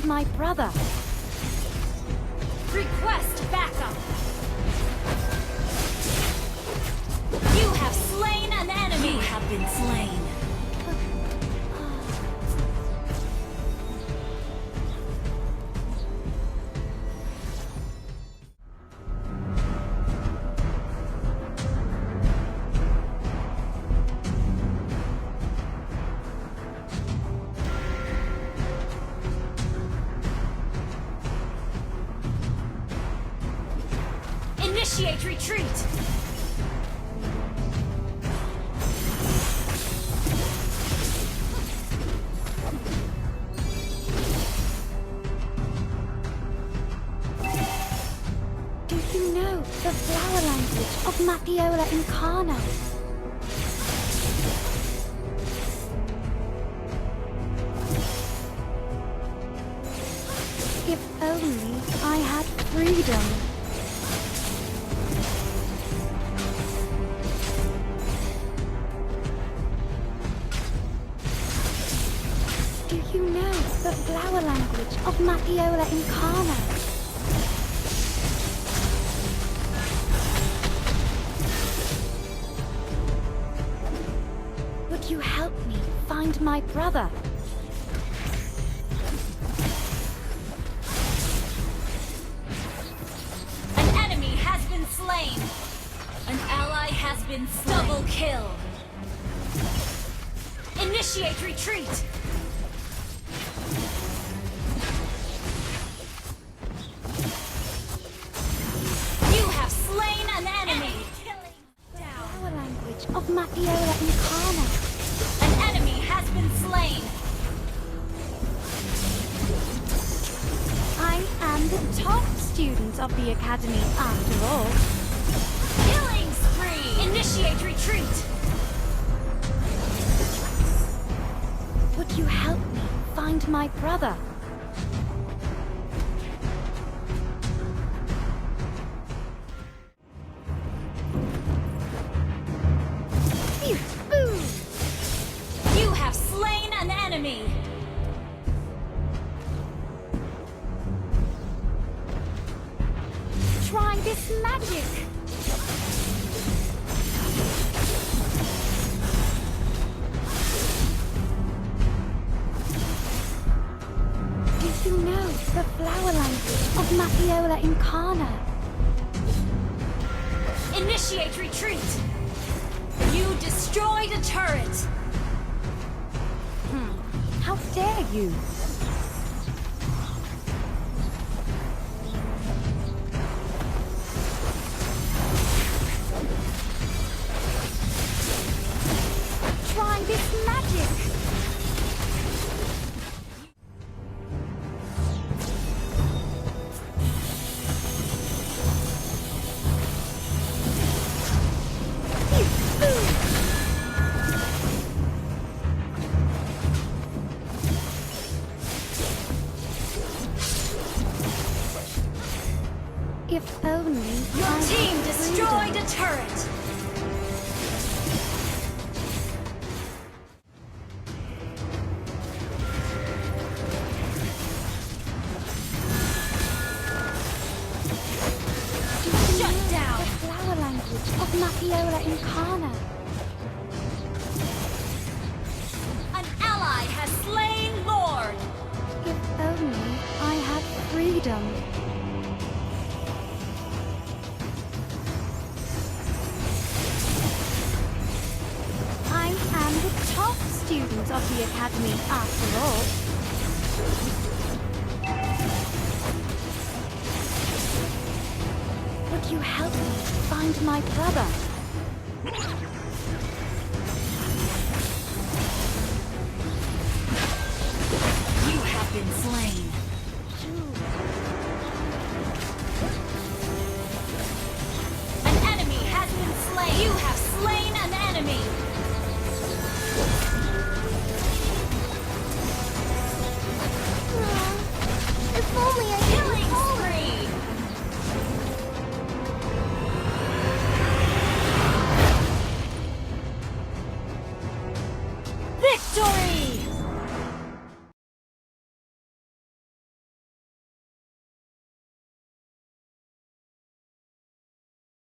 my brother. Request backup! You have slain an enemy! You have been slain. Initiate retreat! Do you know the flower language of Matthiola Incarna? If only I had freedom. Do you know the flower language of Matthiola Incarna? Would you help me find my brother? An enemy has been slain! An ally has been double kill! Initiate retreat! You have slain an enemy! Flower language of Matthiola Incarna. An enemy has been slain! I am the top student of the Academy after all. Killing spree! Initiate retreat! Would you help me find my brother? Phew! Boo! You have slain an enemy! Try this magic! Do you know the flower language of Matthiola Incarna? Initiate retreat! You destroyed a turret! How dare you! Try this magic! If only Your I team had destroyed freedom. a turret! Shut down! The flower language of Matthiola Incarna. An ally has slain Lord! If only I had freedom. I am the top student of the Academy after all. Would you help me find my brother? You have been slain! An enemy has been slain! You have slain an enemy! If only I Killing spree! Victory!